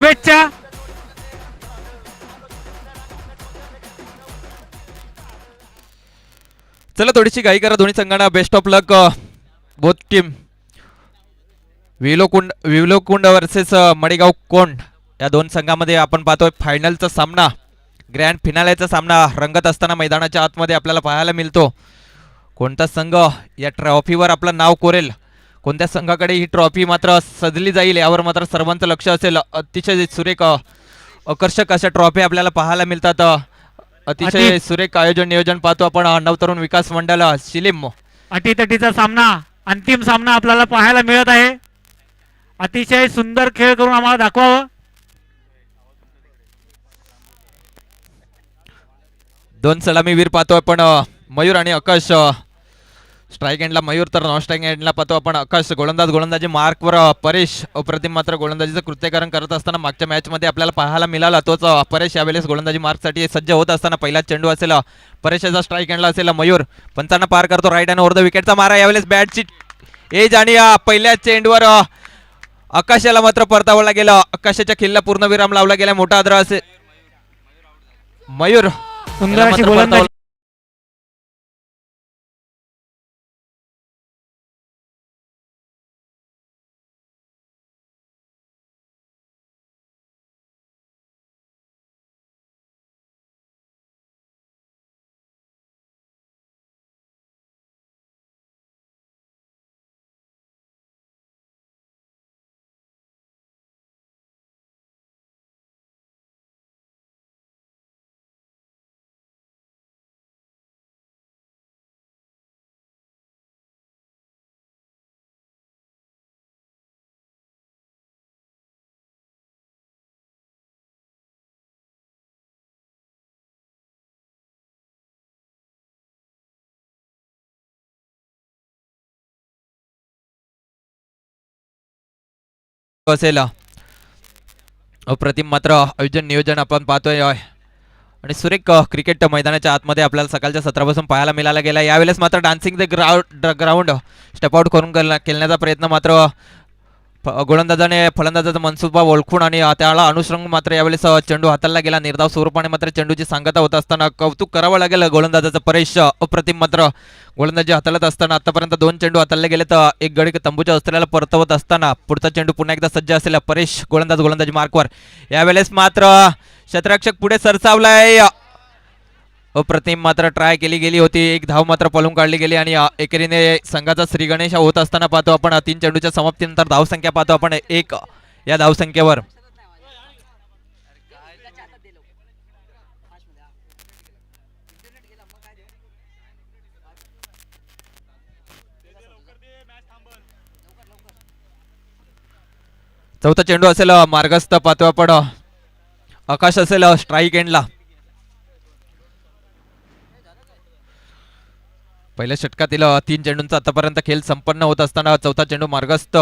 शुभेच्छा. चला थोडीशी घाई करा दोन्ही संघांना. Best of luck both team. Vilokund versus Madegaon Kond या दोन संघामध्ये आपण पाहतोय फायनलचा सामना, ग्रँड फिनालेचा सामना रंगत असताना मैदानाच्या आतमध्ये आपल्याला पाहायला मिळतो. कोणता संघ या ट्रॉफीवर आपलं नाव कोरेल, कोणत्या संघाकडे ही ट्रॉफी मात्र सजली जाईल यावर मात्र सर्वांचं लक्ष असेल. अतिशय सुरेख आकर्षक अशा ट्रॉफी आपल्याला पाहायला मिळतात. अतिशय सुरेख आयोजन नियोजन पाहतो आपण नवतरुण विकास मंडळ शिलीम. अटीतटीचा सामना, अंतिम सामना आपल्याला पाहायला मिळत आहे. अतिशय सुंदर खेळ करून आम्हाला दाखवावं. दोन सलामीवीर पाहतो आपण मयूर आणि आकाश. स्ट्राईक एंडला मयूर तर नॉन स्ट्राईक एंडला पाहतो आपण आकाश. गोलंदाजी मार्कवर परेश अप्रतिम मात्र गोलंदाजीचं कृत्यकरण करत असताना मागच्या मॅच मध्ये आपल्याला पाहायला मिळाला तोच परेश यावेळेस गोलंदाजी मार्कसाठी सज्ज होत असताना पहिला चेंडू असेल परेशचा, स्ट्राईक एंडला असेल मयूर. पंचांना पार करतो राईट हँड ओव्हर द विकेटचा मारा यावेळेस बॅटची एज आणि पहिल्या चेंडूवर आकाशाला मात्र परतावला गेला. आकाशाच्या खिल्ला पूर्णविराम लावला गेला. मोठा आदर असेल मयूर. सुंदर अशी गोलंदाजी. असेल अप्रतिम मात्र आयोजन नियोजन आपण पाहतोय आणि सुरेख क्रिकेट मैदानाच्या आतमध्ये आपल्याला सकाळच्या सत्रापासून पाहायला मिळाला गेला. यावेळेस मात्र dancing the ground step out करून खेळण्याचा प्रयत्न मात्र गोलंदाजाने फलंदाजाचा मनसुबा ओळखून आणि त्याला अनुसरून मात्र यावेळेस चेंडू हाताळला गेला. निर्धाव स्वरूपाने मात्र चेंडूची सांगता होत असताना कौतुक करावं लागेल गोलंदाजाचं. परेश अप्रतिम मात्र गोलंदाजी हाताळत असताना आतापर्यंत 2 चेंडू हाताळले गेले तर एक गडी तंबूच्या अस्त्राला परतवत असताना पुढचा चेंडू पुन्हा एकदा सज्ज असेल परेश गोलंदाजी मार्कवर. यावेळेस मात्र क्षेत्ररक्षक पुढे सरसावलाय. अप्रतिम मात्र ट्राय केली गेली होती. एक धाव मात्र पळून काढली गेली आणि एकेरीने संघाचा श्रीगणेश होत असताना पाहतो आपण 3 चेंडूच्या समाप्तीनंतर धावसंख्या पाहतो आपण 1 या धावसंख्येवर. चौथा चेंडू असेल मार्गस्थ पाहतो आपण आकाश असेल स्ट्राईक एंडला. पहिल्या षटकातील 3 चेंडूंचा आतापर्यंत खेळ संपन्न होत असताना चौथा चेंडू मार्गस्थ.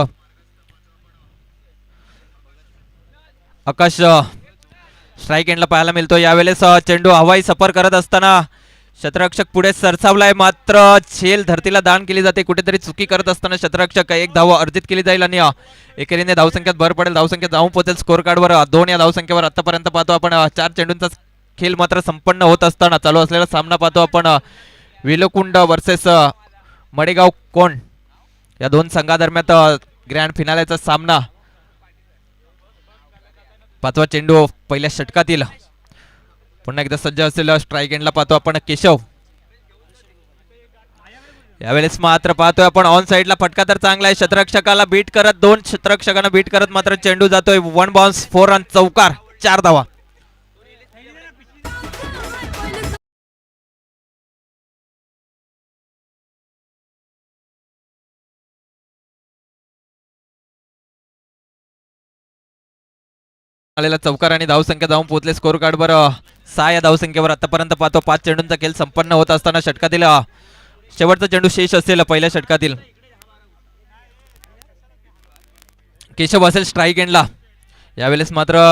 आकाश स्ट्राईक एंडला पाहायला मिळतो. यावेळेस चेंडू हवाई सफर करत असताना क्षेत्ररक्षक पुढे सरसावलाय मात्र झेल धरतीला दान केली जाते. कुठेतरी चुकी करत असताना क्षेत्ररक्षक एक धाव अर्जित केली जाईल आणि एकेरीने धावसंख्येत भर पडेल. धावसंख्येत जाऊन पोहोचेल स्कोर कार्डवर 2 या धावसंख्येवर. आतापर्यंत पाहतो आपण 4 चेंडूंचा खेळ मात्र संपन्न होत असताना चालू असलेला सामना पाहतो आपण विलोकुंड वर्सेस मडेगाव कोंड या दोन संघादरम्यान ग्रँड फिनालेचा सामना. 5वा चेंडू पहिल्या षटकातील पुन्हा एकदा सज्ज असेल स्ट्राईक एंडला पाहतो आपण केशव. यावेळेस मात्र पाहतोय आपण ऑन साइडला फटका तर चांगला आहे. क्षेत्ररक्षकाला बीट करत 2 क्षेत्ररक्षकांना बीट करत मात्र चेंडू जातोय 1 बाउन्स 4 रन चौकार 4 धावा. आलेला चौकार आणि धावसंख्या जाऊन पोहोचले स्कोर कार्डवर 6 या धावसंख्येवर. आतापर्यंत पाहतो 5 चेंडूंचा खेळ संपन्न होत असताना षटकातील शेवटचा चेंडू शेष असेल पहिल्या षटकातील. केशव असेल स्ट्राईक एंडला. यावेळेस मात्र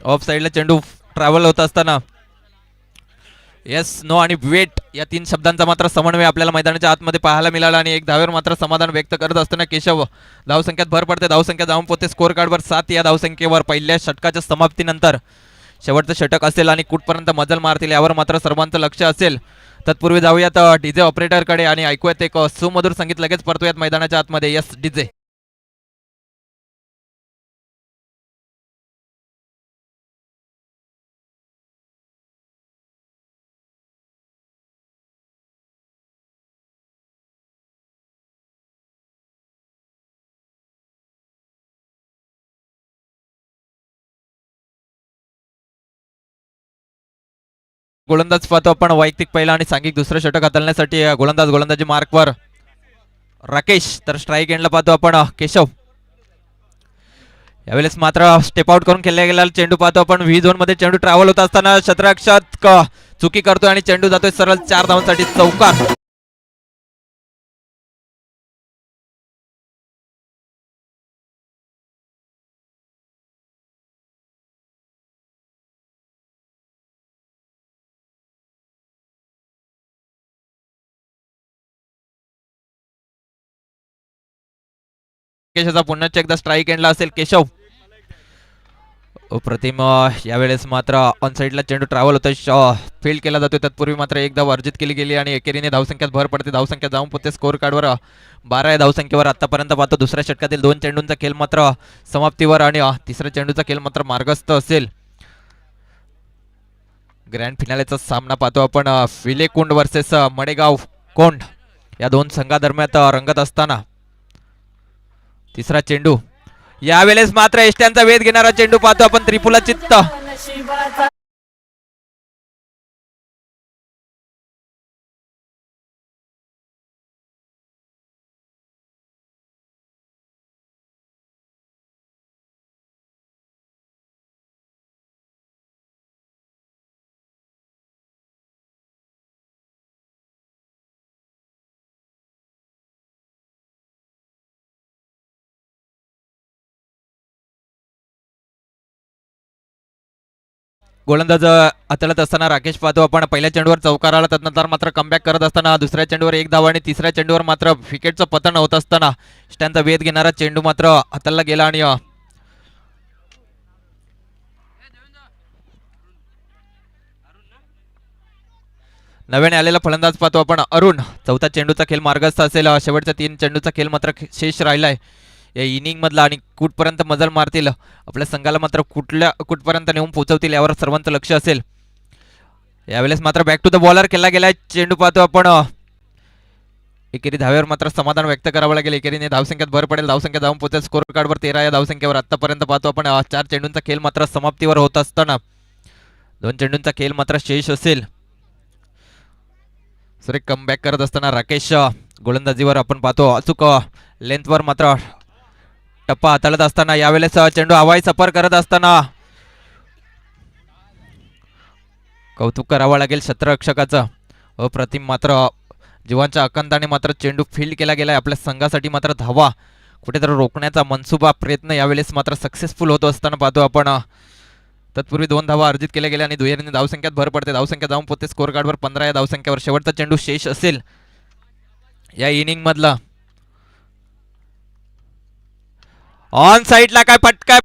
ऑफ साइडला चेंडू ट्रॅव्हल होत असताना येस, नो आणि वेट या तीन शब्दांचा मात्र समन्वय आपल्याला मैदानाच्या आतमध्ये पाहायला मिळाला आणि एक धावेवर मात्र समाधान व्यक्त करत असताना केशव धावसंख्येत भर पडते. धावसंख्या जाऊन पोहोचते स्कोर कार्डवर 7 या धावसंख्येवर. पहिल्या षटकाच्या समाप्तीनंतर शेवटचं षटक असेल आणि कुठपर्यंत मजल मारतील यावर मात्र सर्वांचं लक्ष असेल. तत्पूर्वी जाऊयात डीजे ऑपरेटरकडे आणि ऐकूयात एक सुमधुर संगीत. लगेच परतूयात मैदानाच्या आतमध्ये. Yes DJ. गोलंदाज पाहतो आपण वैयक्तिक पहिला आणि सांघिक दुसरं षटक हाताळण्यासाठी गोलंदाजी मार्कवर राकेश. तर स्ट्राईक एंडला पाहतो आपण केशव. यावेळेस मात्र स्टेप आउट करून खेळला गेलेला चेंडू पाहतो आपण. व्ही झोन मध्ये चेंडू ट्रॅव्हल होत असताना क्षेत्ररक्षक चुकी करतोय आणि चेंडू जातोय सरळ 4 धावांसाठी चौकार. केशवचा पुन्हा एकदा स्ट्राईक एंडला असेल केशव. अप्रतिम. यावेळेस मात्र ऑन साईडला चेंडू ट्रॅव्हल होतोय, फील्ड केला जातोय. तत्पूर्वी मात्र एक धाव अर्जित केली गेली आणि एकेरीने धावसंख्यात भर पडते. धावसंख्या जाऊन पोहोचते स्कोर कार्डवर 12 या धावसंख्येवर. आतापर्यंत पाहतो दुसऱ्या षटकातील 2 चेंडूंचा खेळ मात्र समाप्तीवर आणि तिसऱ्या चेंडूचा खेळ मात्र मार्गस्थ असेल. ग्रँड फिनालेचा सामना पाहतो आपण विलेकुंड वर्सेस मडेगाव कोंड या दोन संघादरम्यान रंगत असताना तिसरा चेंडू. यावेळेस मात्र एष्ट्यांचा वेध घेणारा चेंडू पाहतो आपण. त्रिपुला चित्त. गोलंदाज हाताळत असताना राकेश पाहतो आपण. पहिल्या चेंडूवर चौकार आला, त्यानंतर मात्र कमबॅक करत असताना दुसऱ्या चेंडूवर एक धाव आणि तिसऱ्या चेंडूवर मात्र विकेटचं पतन होत असताना स्टँडचा वेध घेणारा चेंडू मात्र हाताळला गेला आणि नव्याने आलेला फलंदाज पाहतो आपण अरुण. चौथा चेंडूचा खेळ मार्गस्थ असेल. शेवटच्या 3 चेंडूचा खेळ मात्र शेष राहिलाय या इनिंग मधला आणि कुठपर्यंत मजल मारतील आपल्या संघाला मात्र कुठपर्यंत नेऊन पोहोचवतील यावर सर्वांचं लक्ष असेल. यावेळेस मात्र बॅक टू द बॉलर केला गेलाय चेंडू पाहतो आपण. एकेरी धावेवर मात्र समाधान व्यक्त करावं लागेल. एकेरीने धावसंख्येत भर पडेल. धावसंख्या जाऊन पोहोचेल स्कोर कार्डवर 13 या धावसंख्येवर. आतापर्यंत पाहतो आपण 4 चेंडूंचा खेळ मात्र समाप्तीवर होत असताना 2 चेंडूंचा खेळ मात्र शेष असेल. सुरेख कमबॅक करत असताना राकेश गोलंदाजीवर आपण पाहतो अचूक लेंथवर मात्र टप्पा हाताळत असताना. यावेळेस चेंडू हवाई सफर करत असताना कौतुक करावं लागेल क्षेत्ररक्षकाचं. अप्रतिम. मात्र जीवांच्या आकांताने मात्र चेंडू फील्ड केला गेलाय. आपल्या संघासाठी मात्र धावा कुठेतरी रोखण्याचा मनसुबा प्रयत्न यावेळेस मात्र सक्सेसफुल होत असताना पाहतो आपण. तत्पूर्वी 2 धावा अर्जित केल्या गेल्या आणि दुहेरीने धावसंख्यात भर पडते. धावसंख्या जाऊन पोहोचते स्कोर कार्डवर 15 या धावसंख्येवर. शेवटचा चेंडू शेष असेल या इनिंग मधला. ऑन साईडला काय पटका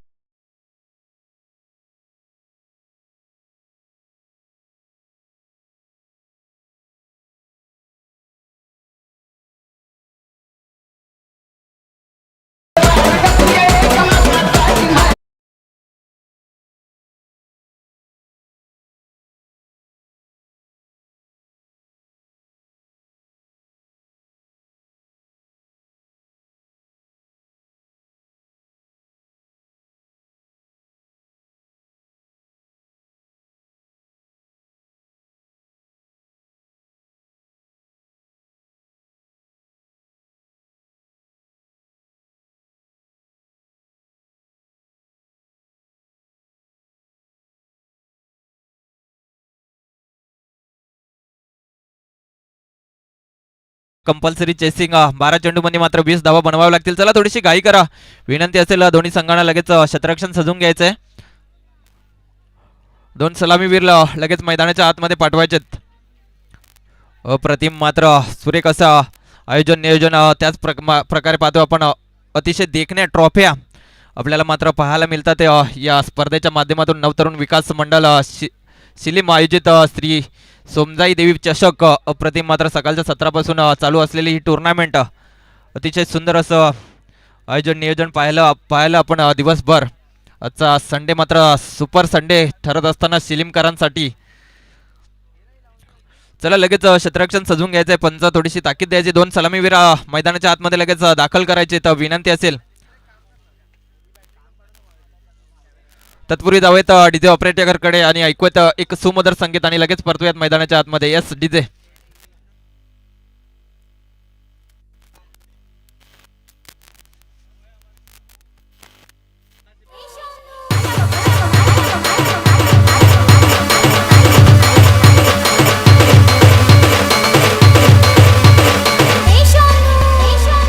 कंपल्सरी चेसिंग. 12 चेंडू मध्ये मात्र 20 धावा बनवाव्या लागतील. चला थोडीशी घाई करा. विनंती असेल दोन्ही संघांना लगेच क्षेत्ररक्षण सजून घ्यायचंय. 2 सलामीवीर लगेच मैदानाच्या आतमध्ये पाठवायचेत. अप्रतिम मात्र सुरेख असं आयोजन नियोजन त्याच प्रकारे पाहतो आपण अतिशय देखण्या ट्रॉफ्या आपल्याला मात्र पाहायला मिळतात या स्पर्धेच्या माध्यमातून. नवतरुण विकास मंडळ शिलीम आयोजित श्री सोमजाई देवी चषक अप्रतिम मात्र सकाळच्या सत्रापासून चालू असलेली ही टुर्नामेंट अतिशय सुंदर असं आयोजन नियोजन पाहायला आपण दिवसभर. आजचा संडे मात्र सुपर संडे ठरत असताना शिलीमकरांसाठी. चला लगेच क्षेत्ररक्षण सजवून घ्यायचंय. पंच थोडीशी ताकीद द्यायची. दोन सलामीवीर मैदानाच्या आतमध्ये लगेच दाखल करायचे तर विनंती असेल. तत्पूर्वी जाऊयात डीजे ऑपरेटरकडे आणि ऐकूयात एक सुमधुर संगीत आणि लगेच परतूयात मैदानाच्या आतमध्ये. Yes DJ.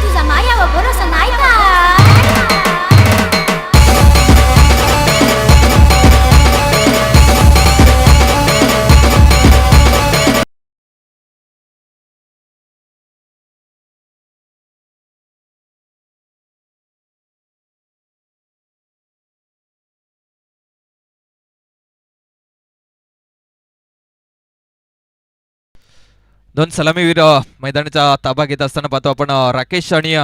तुझा मायावर भरोसा नाही का? दोन सलामीवीर मैदानाचा ताबा घेत असताना पाहतो आपण राकेश आणि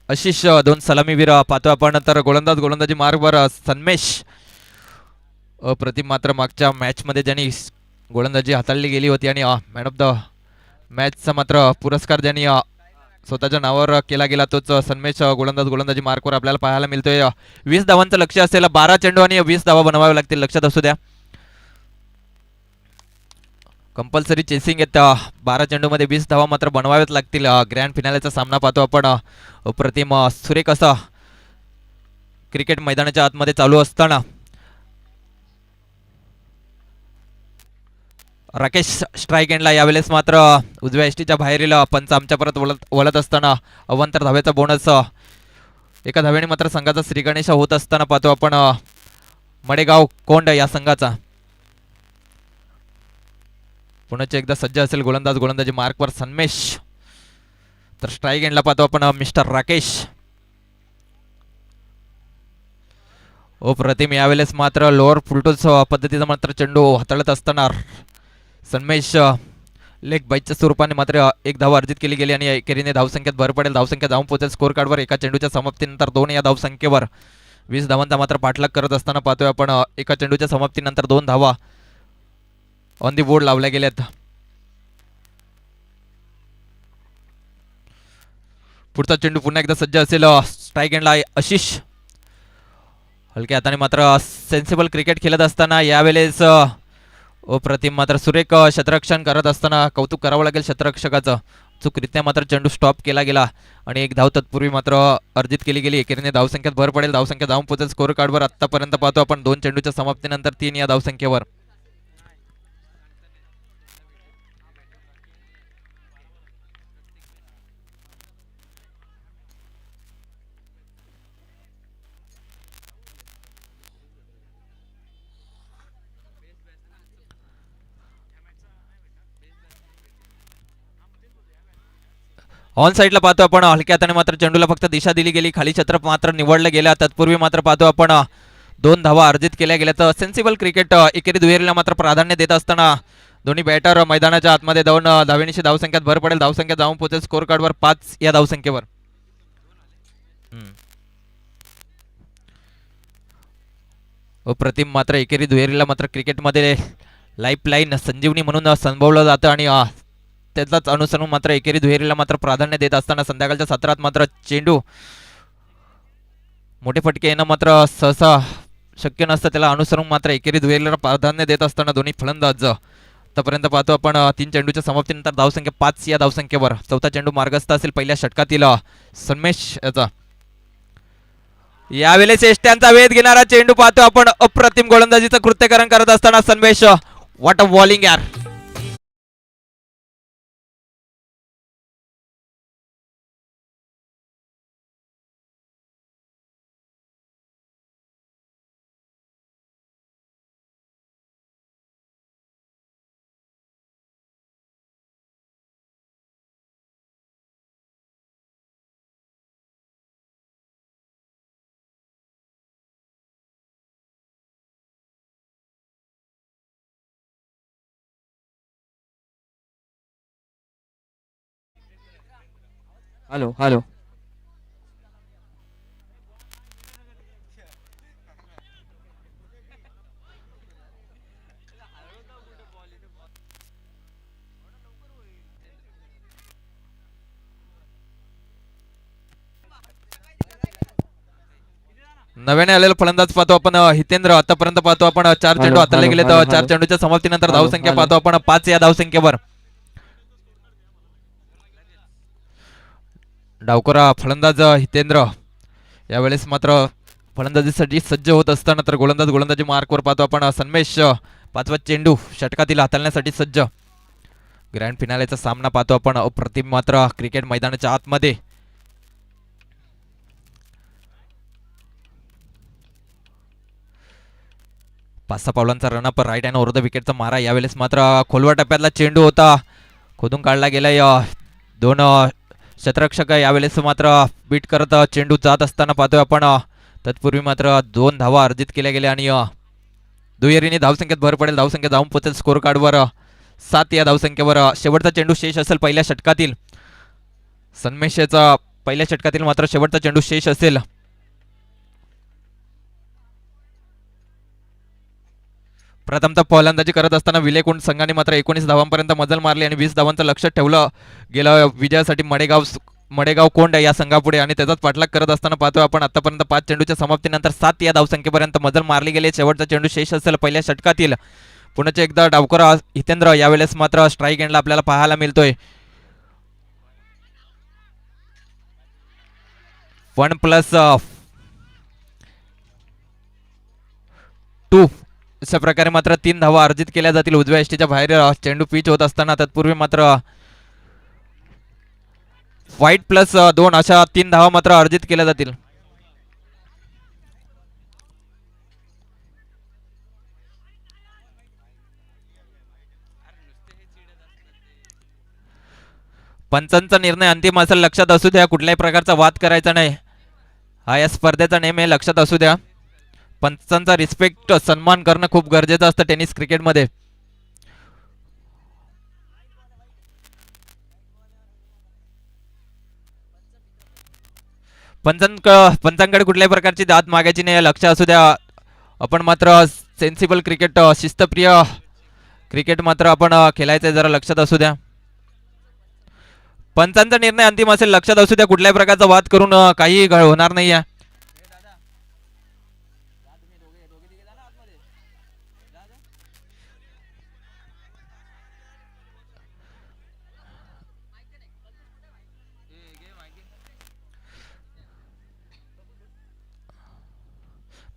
आशिष दोन सलामीवीर पाहतो आपण. तर गोलंदाजी मार्गवर सन्मेश अप्रतिम मात्र मागच्या मॅचमध्ये ज्यांनी गोलंदाजी हाताळली गेली होती आणि मॅन ऑफ द मॅचचा मात्र पुरस्कार ज्यांनी स्वतःच्या नावावर केला गेला तोच सन्मेश गोलंदाजी मार्कवर आपल्याला पाहायला मिळतोय. 20 धावांचं लक्ष असेल. 12 चेंडू आणि 20 धावा बनवाव्या लागतील. लक्षात असू द्या. कंपल्सरी चेसिंग येत 12 चेंडूमध्ये 20 धावा मात्र बनवाव्याच लागतील. ग्रँड फिनालेचा सामना पाहतो आपण. अप्रतिम सुरेख असा क्रिकेट मैदानाच्या आतमध्ये चालू असताना राकेश स्ट्राईक एंडला. यावेळेस मात्र उजव्या एसटीच्या बाहेरील पंच आमच्या परत वळत असताना अवांतर धावेचा बोनस एका धावेने मात्र संघाचा श्रीगणेश होत असताना पाहतो आपण. मडेगाव कोंड या संघाचा पुन्हा एकदा सज्ज असेल गोलंदाजी मार्कवर सन्मेश. तर स्ट्राईक एंडला पाहतो आपण मिस्टर राकेश. अप्रतिम यावेळेस मात्र लोअर फुलटोस पद्धतीचा मात्र चेंडू हाताळत असताना सन्मेश लेग बाईच्या स्वरूपाने मात्र एक धाव अर्जित केली गेली आणि एकेरीने धावसंख्येत भर पडेल. धावसंख्या जाऊन पोहोचेल स्कोर कार्डवर. एका चेंडूच्या समाप्तीनंतर 2 या धावसंख्येवर 20 धावांचा मात्र पाठलाग करत असताना पाहतोय आपण. एका चेंडूच्या समाप्तीनंतर 2 धावा ऑन दी बोर्ड लावल्या गेल्यात. पुढचा चेंडू पुन्हा एकदा सज्ज असेल. स्ट्राईक एंडला आशिष हलक्या हाताने मात्र सेन्सिबल क्रिकेट खेळत असताना यावेळेस अप्रतिम मात्र सुरेख क्षेत्ररक्षण करत असताना कौतुक करावं लागेल क्षेत्ररक्षकाचं. चुकरित्या मात्र चेंडू स्टॉप केला गेला आणि एक धाव तत्पूर्वी मात्र अर्जित केली गेली. एकेरीने धावसंख्येत भर पडेल. धावसंख्या जाऊन पोहोचेल स्कोर कार्डवर. आतापर्यंत पाहतो आपण 2 चेंडूच्या समाप्तीनंतर 3 या धावसंख्येवर. ऑन साईडला पाहतो आपण. हलक्या हाताने मात्र चेंडूला फक्त दिशा दिली गेली. खाली छत्र मात्र निवडलं गेलं. तत्पूर्वी मात्र पाहतो आपण 2 धावा अर्जित केल्या गेल्या. तर सेन्सिबल क्रिकेट एकेरी दुहेरीला मात्र प्राधान्य देत असताना दोन्ही बॅटर मैदानाच्या आतमध्ये 2 धावेनिशी धावसंख्येत भर पडेल. धावसंख्या जाऊन पोहोचेल स्कोर कार्डवर 5 या धावसंख्येवर. अप्रतिम मात्र एकेरी दुहेरीला मात्र क्रिकेटमध्ये लाईफ लाईन संजीवनी म्हणून संबोधलं जातं आणि त्याचाच अनुसरून मात्र एकेरी दुहेरीला मात्र प्राधान्य देत असताना संध्याकाळच्या सत्रात मात्र चेंडू मोठे फटके येणं मात्र सहसा शक्य नसतं. त्याला अनुसरून मात्र एकेरी दुहेरीला प्राधान्य देत असताना दोन्ही फलंदाज आतापर्यंत पाहतो आपण 3 चेंडूच्या समाप्तीनंतर धावसंख्या 5 या धावसंख्येवर. चौथा चेंडू मार्गस्थ असेल पहिल्या षटकातील सन्मेश याचा. यावेळेस एष्ट्यांचा वेध घेणारा चेंडू पाहतो आपण. अप्रतिम गोलंदाजीचं कृत्यकरण करत असताना सन्मेश. व्हॉट अ बॉलिंग यार. Hello hello. नव्याने आलेला फलंदाज पाहतो आपण हितेंद्र. आतापर्यंत पाहतो आपण 4 चेंडू हॅलो, हाताळले हॅलो, गेले. Hello, 4 hello. चेंडूच्या समाप्तीनंतर हॅलो, धावसंख्या हॅलो. पाहतो आपण 5 या धावसंख्येवर. डावखोरा फलंदाज हितेंद्र यावेळेस मात्र फलंदाजीसाठी सज्ज होत असताना तर गोलंदाजी मार्कवर पाहतो आपण सन्मेश. 5वा चेंडू षटकातील हाताळण्यासाठी सज्ज. ग्रँड फिनालेचा सामना पाहतो आपण अप्रतिम मात्र क्रिकेट मैदानाच्या आतमध्ये. पाच सहा पावलांचा run up right hand over the विकेटचा मारा. यावेळेस मात्र खोलवर टप्प्यातला चेंडू होता, खोदून काढला गेला. दोन क्षेत्ररक्षक यावेळेस मात्र बीट करत चेंडू जात असताना पाहतोय आपण. तत्पूर्वी मात्र 2 धावा अर्जित केल्या गेल्या आणि दुहेरीने धावसंख्येत भर पडेल. धावसंख्या जाऊन पोहोचेल स्कोर कार्डवर 7 या धावसंख्येवर. शेवटचा चेंडू शेष असेल पहिल्या षटकातील. सन्मेशचा पहिल्या षटकातील मात्र शेवटचा चेंडू शेष असेल. प्रथमतः फलंदाजी करत असताना विलेकुंड संघाने मात्र 19 धावांपर्यंत मजल मारली आणि 20 धावांचं लक्ष ठेवलं गेलं विजयासाठी मडेगाव कोंड या संघापुढे. आणि त्याचाच पाठलाग करत असताना पाहतोय आपण आतापर्यंत 5 चेंडूच्या समाप्तीनंतर 7 या धावसंख्येपर्यंत मजल मारली गेली. शेवटचा चेंडू शेष असेल पहिल्या षटकातील. पुण्याचे एकदा डावखोरा हितेंद्र यावेळेस मात्र स्ट्राईक एंडला आपल्याला पाहायला मिळतोय. 1+2 अशा प्रकारे मात्र 3 धावा अर्जित केल्या जातील. उजव्या यष्टीच्या बाहेर चेंडू पिच होत असताना तत्पूर्वी मात्र वाईट +2 अशा 3 धावा मात्र अर्जित केल्या जातील. पंचांचा निर्णय अंतिम असेल, लक्षात असू द्या. कुठल्याही प्रकारचा वाद करायचा नाही, हा या स्पर्धेचा नेम आहे, लक्षात असू द्या. पंचांचा रिस्पेक्ट सन्मान करणं खूप गरजेचं असतं टेनिस क्रिकेटमध्ये. पंचांकडे कुठल्याही प्रकारची दाद मागायची नाही, लक्ष असू द्या. आपण मात्र सेन्सिबल क्रिकेट, शिस्तप्रिय क्रिकेट मात्र आपण खेळायचं, जरा लक्षात असू द्या. पंचांचा निर्णय अंतिम असेल, लक्षात असू द्या. कुठल्याही प्रकारचा वाद करून काही होणार नाही आहे.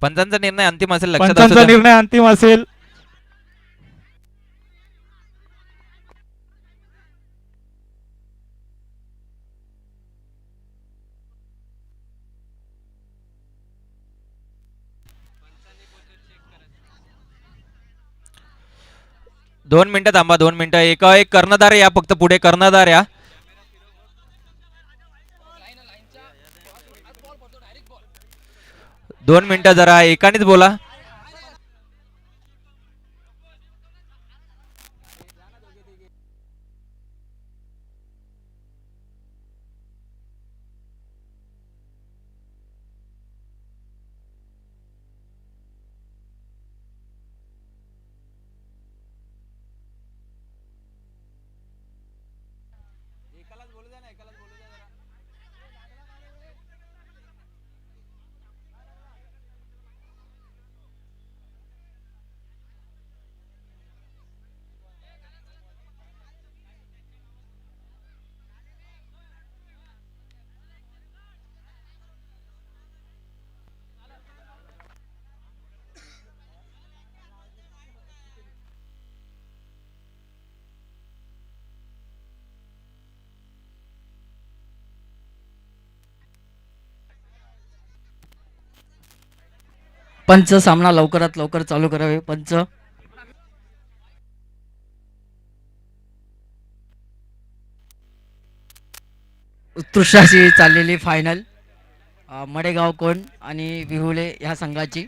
पंचांचा निर्णय अंतिम असेल, लक्षात असू पंचांचा द्या. निर्णय अंतिम असेल. दोन मिनिटं थांबा, 2 मिनिटं. एक कर्णधार या, फक्त पुढे कर्णधार या. दोन मिनिटं जरा एकानेच बोला. पंच, सामना लवकरात लवकर चालू करावे. पंच, उत्कृष्ट अशी चाललेली फायनल मडेगाव कोण आणि विहुले ह्या संघाची.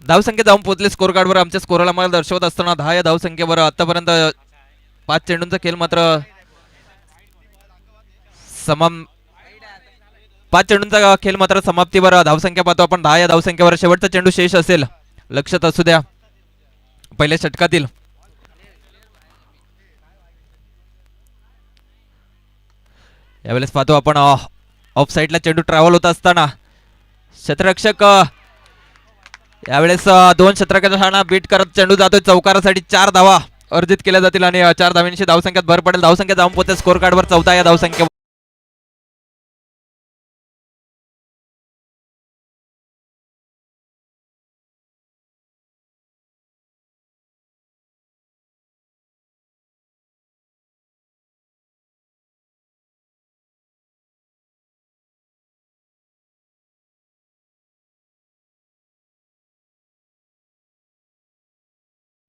धावसंख्या जाऊन पोहोचले स्कोर कार्डवर. आमच्या स्कोरला मला दर्शवत असताना 10 या धावसंख्येवर आतापर्यंत 5 चेंडूंचा खेळ मात्र समाम 5 चेंडूंचा खेळ मात्र समाप्तीवर. धावसंख्या पाहतो आपण 10 या धावसंख्येवर. शेवटचा चेंडू शेष असेल, लक्षात असू द्या. पहिल्या षटकातील यावेळेस पाहतो आपण ऑफ साईडला चेंडू ट्रॅव्हल होत असताना क्षेत्ररक्षक यावेळेस 2 क्षेत्ररक्षकांना बीट करत चेंडू जातोय चौकारासाठी. 4 धावा अर्जित केल्या जातील आणि 4 धावांची धावसंख्यात भर पडेल. धावसंख्या जाऊन पोहोचते स्कोर कार्डवर 4 या धावसंख्या.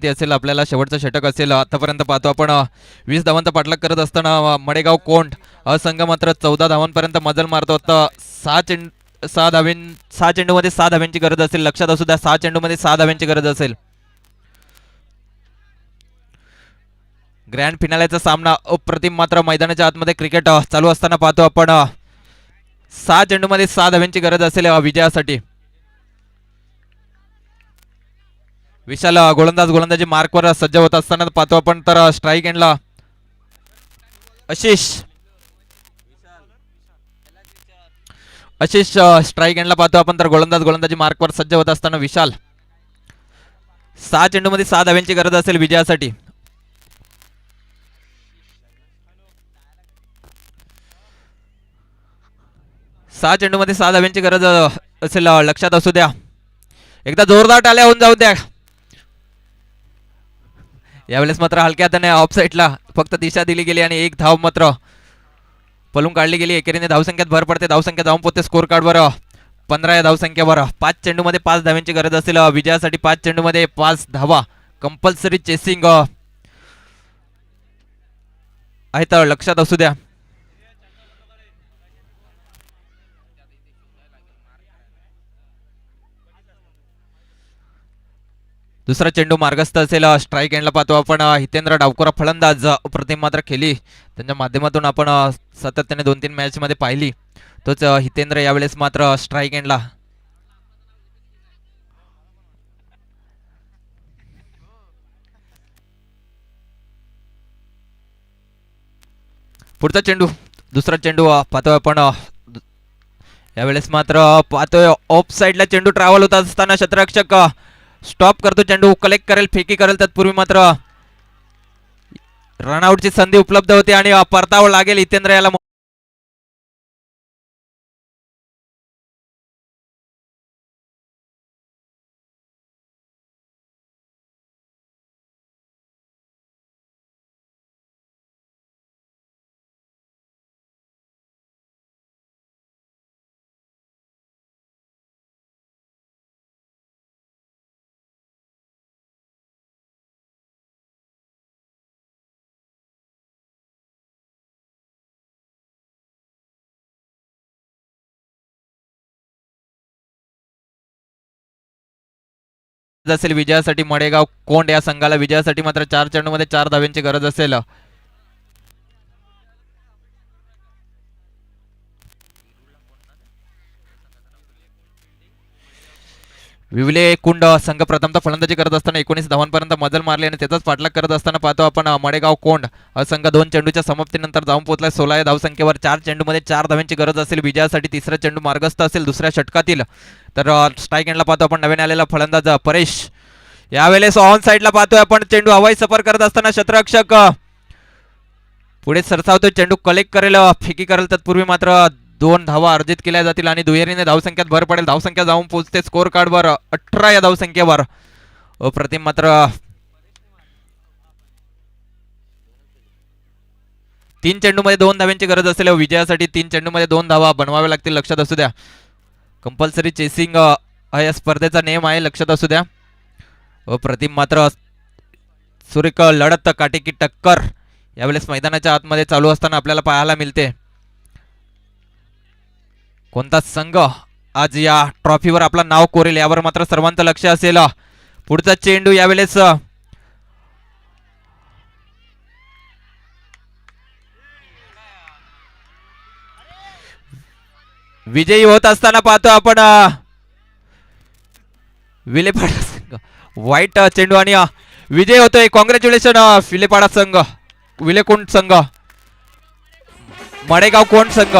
असेल आपल्याला शेवटचं षटक असेल. आतापर्यंत पाहतो आपण 20 धावांचा पाठलाग करत असताना मडेगाव कोंड संघ मात्र 14 धावांपर्यंत मजल मारतो. आता 6 चेंडूमध्ये 6 धाव्यांची गरज असेल. लक्षात असू द्या 6 चेंडूमध्ये 6 धाव्यांची गरज असेल. ग्रँड फिनालेचा सामना अप्रतिम मात्र मैदानाच्या आतमध्ये क्रिकेट चालू असताना पाहतो आपण 6 चेंडूमध्ये 6 धाव्यांची गरज असेल विजयासाठी. विशाल गोलंदाजी मार्कवर सज्ज होत असताना पाहतो आपण तर स्ट्राईक एंडला आशिष स्ट्राईक एंडला पाहतो आपण तर गोलंदाजी मार्कवर सज्ज होत असताना विशाल. 6 चेंडूमध्ये 6 धाव्यांची गरज असेल विजयासाठी. सहा चेंडूमध्ये 6 धाव्यांची गरज असेल, लक्षात असू द्या. एकदा जोरदार टाळ्या होऊन जाऊ द्या. यावेळेस मात्र हलक्या हाताने ऑफ साईडला फक्त दिशा दिली गेली आणि 1 धाव मात्र पलून काढली गेली. एकेरीने धावसंख्यात भर पडते. धावसंख्या जाऊन पोहोचते स्कोर कार्डवर 15 या धावसंख्येवर. 5 चेंडूमध्ये 5 धाव्यांची गरज असेल विजयासाठी. 5 चेंडूमध्ये 5 धावा कंपल्सरी चेसिंग आहे तर लक्षात असू द्या. दुसरा चेंडू मार्गस्थ असेल. स्ट्राईक एंडला पाहतो आपण हितेंद्र डावकुरा फलंदाज अप्रतिम मात्र खेळली त्यांच्या माध्यमातून आपण सातत्याने 2-3 मॅच मध्ये पाहिली. तोच हितेंद्र यावेळेस मात्र स्ट्राईक एंडला. पुढचा चेंडू दुसरा चेंडू पाहतोय आपण यावेळेस मात्र पाहतोय ऑफ साईडला चेंडू ट्रॅव्हल होत असताना क्षेत्ररक्षक स्टॉप करतो. चेंडू कलेक्ट करेल, फेकी करेल. तत्पूर्वी मात्र रनआउटची संधी उपलब्ध होती आणि परतावं लागेल हितेंद्र याला. असेल विजयासाठी. मडेगाव कोंड या संघाला विजयासाठी मात्र 4 चेंडूमध्ये 4 धाव्यांची गरज असेल. विवले कुंड संघ प्रथमतः फलंदाजी करत असताना 19 धावांपर्यंत मजल मारली आणि त्याचाच पाठलाग करत असताना पाहतो आपण मडेगाव कोंड हा संघ 2 चेंडूच्या समाप्तीनंतर जाऊन पोहोचला 16 या धावसंख्येवर. 4 चेंडूमध्ये 4 धाव्यांची गरज असेल विजयासाठी. तिसरा चेंडू मार्गस्थ असेल दुसऱ्या षटकातील. तर स्ट्राईक एंडला पाहतो आपण नवीन आलेला फलंदाज परेश. यावेळेस ऑन साईडला पाहतोय आपण चेंडू हवाई सफर करत असताना क्षेत्ररक्षक पुढे सरसावतोय. चेंडू कलेक्ट करेल, फेकी करेल. तत्पूर्वी मात्र 2 धावा अर्जित केल्या जातील आणि दुहेरीने धावसंख्यात भर पडेल. धावसंख्या जाऊन पोहोचते स्कोर कार्डवर 18 या धावसंख्येवर. अप्रतिम मात्र 3 चेंडूमध्ये 2 धाव्यांची गरज असेल विजयासाठी. 3 चेंडूमध्ये 2 धावा बनवाव्या लागतील, लक्षात असू द्या. कंपल्सरी चेसिंग हा या स्पर्धेचा नियम आहे, लक्षात असू द्या. अप्रतिम मात्र सुरेख लढत, काटेकी टक्कर यावेळेस मैदानाच्या आतमध्ये चालू असताना आपल्याला पाहायला मिळते. कोणता संघ आज या ट्रॉफीवर आपलं नाव कोरेल यावर मात्र सर्वांचं लक्ष असेल. पुढचा चेंडू यावेळेस विजयी होत असताना पाहतो आपण विलेपाडा संघ. वाईट चेंडू आणि विजय होतोय. कॉंग्रॅच्युलेशन विलेपाडा संघ, विलेकोंड संघ, मडेगाव कोंड संघ.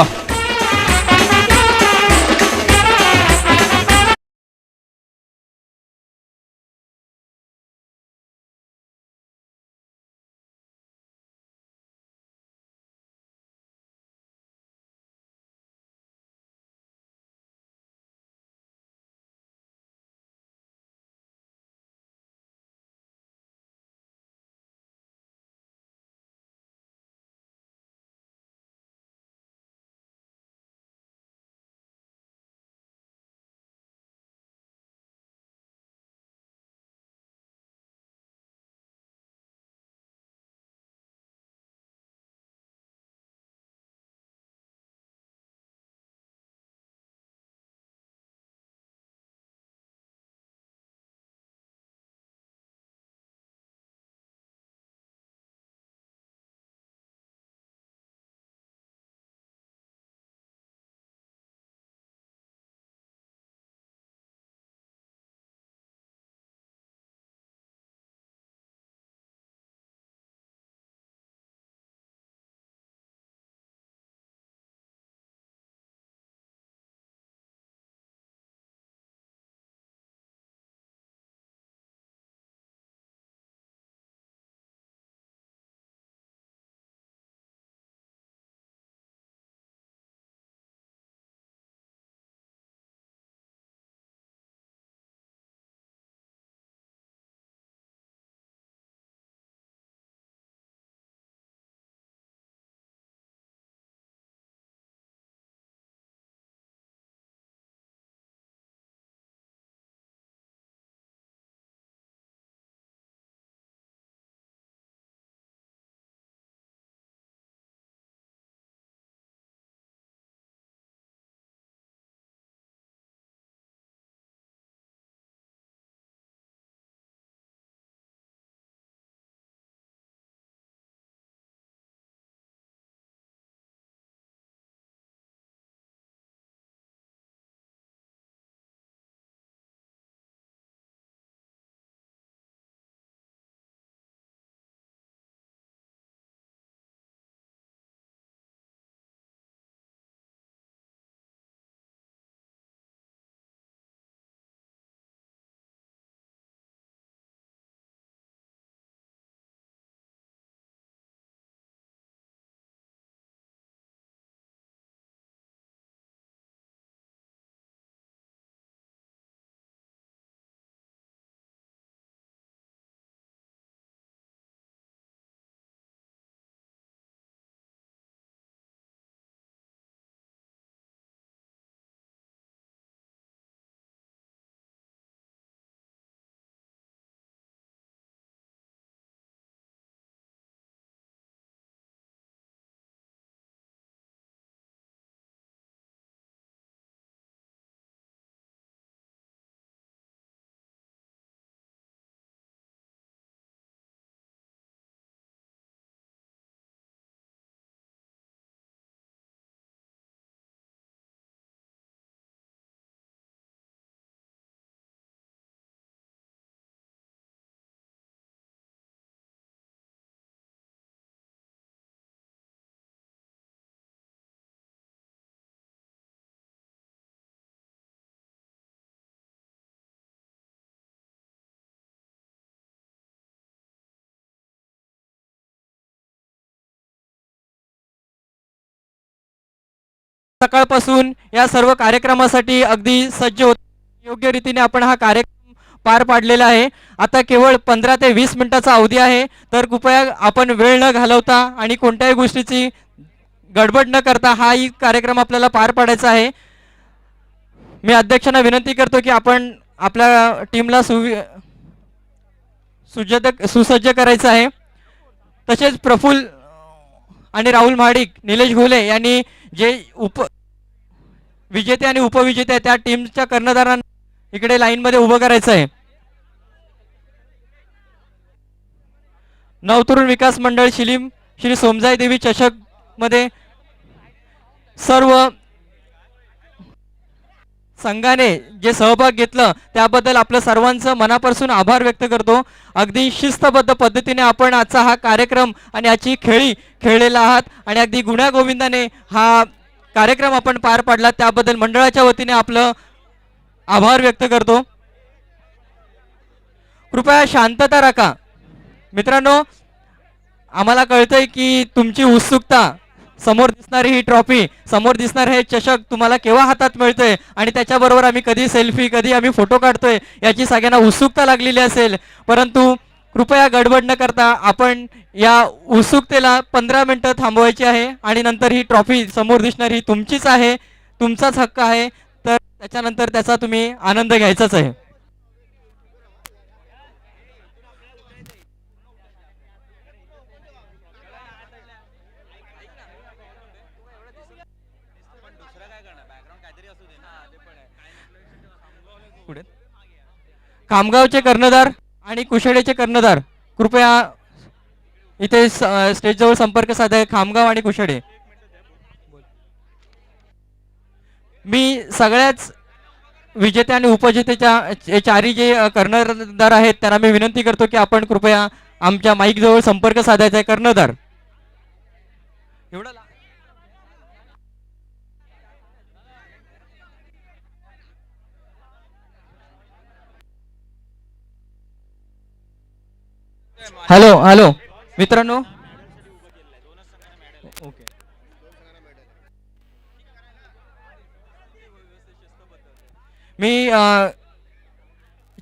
सकाळपासून या सर्व कार्यक्रमासाठी अगदी सज्ज होत, योग्य रीतीने आपण हा कार्यक्रम पार पाडलेला आहे. आता केवळ 15 ते 20 मिनिटाचा अवधी आहे, तर कृपया आपण वेळ न घालवता आणि कोणत्याही गोष्टीची गडबड न करता हा ही कार्यक्रम आपल्याला पार पाडायचा आहे. मी अध्यक्षांना विनंती करतो की आपण आपल्या टीमला सुसज्ज करायचं आहे. तसेच प्रफुल्ल आणि राहुल महाडिक, निलेश घोले यांनी जे विजेते आणि उपविजेते त्या टीमच्या कर्णधारांना इकडे लाईन मध्ये उभं करायचं आहे. नवतरुण विकास मंडळ शिलीम श्री सोमजाई देवी चषक मध्ये सर्व संघाने जे सहभाग घेतलं त्याबद्दल आपलं सर्वांचं मनापासून आभार व्यक्त करतो. अगदी शिस्तबद्ध पद्धतीने आपण आजचा हा कार्यक्रम आणि याची खेळी खेळलेला आहात आणि अगदी गुण्यागोविंदाने हा कार्यक्रम आपण पार पाडला त्याबद्दल मंडळाच्या वतीने आपलं आभार व्यक्त करतो. कृपया शांतता राखा. मित्रांनो, आम्हाला कळतंय की तुमची उत्सुकता समोर दिसणारी ही ट्रॉफी, समोर दिसणार हे चषक तुम्हाला केव्हा हातात मिळतंय आणि त्याच्याबरोबर आम्ही कधी सेल्फी, कधी आम्ही फोटो काढतोय याची सगळ्यांना उत्सुकता लागलेली असेल. परंतु कृपया गडबड न करता आपण या उत्सुकतेला 15 मिनिटं थांबवायची आहे आणि नंतर ही ट्रॉफी समोर दिसणारी ही तुमचीच आहे, तुमचाच हक्क आहे. तर त्याच्यानंतर त्याचा तुम्ही आनंद घ्यायचाच आहे. खामगावचे कर्णधार आणि कुशेडेचे कर्णधार कृपया इथे स्टेज जवळ संपर्क साधा. खामगाव आणि कुशेडे. मी सगळ्याच विजेते आणि उपविजेतेच्या चारी जे कर्णधार आहेत त्यांना मी विनंती करतो की आपण कृपया आमच्या माईक जवळ संपर्क साधायचा आहे. कर्णधार एवढा हॅलो हॅलो मित्रांनो, ओके. मी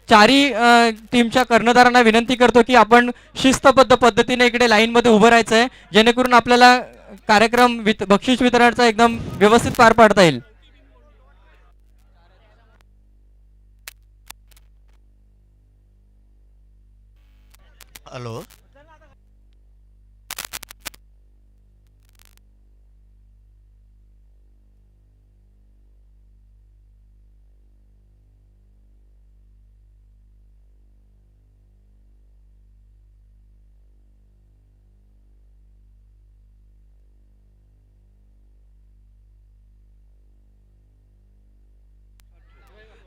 चारी टीमच्या कर्णधारांना विनंती करतो की आपण शिस्तबद्ध पद्धतीने इकडे लाईन मध्ये उभं राहायचं आहे जेणेकरून आपल्याला कार्यक्रम बक्षीस वितरणाचा एकदम व्यवस्थित पार पाडता येईल. हॅलो,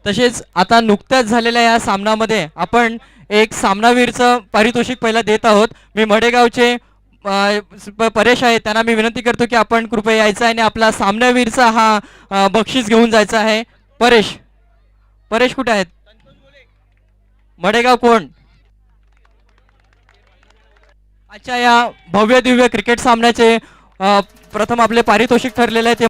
तसेच आता नुकत्याच झालेल्या या सामन्यामध्ये आपण एक सामनावीरचं पारितोषिक पहिला देत आहोत. मी मडेगावचे परेश आहे त्यांना मी विनंती करतो की आपण कृपया यायचं आहे आणि आपला सामनावीरचा हा बक्षीस घेऊन जायचा आहे. परेश परेश कुठे आहेत? मडेगाव कोण? अच्छा, या भव्य दिव्य क्रिकेट सामन्याचे प्रथम आपले पारितोषिक ठरलेले आहे ते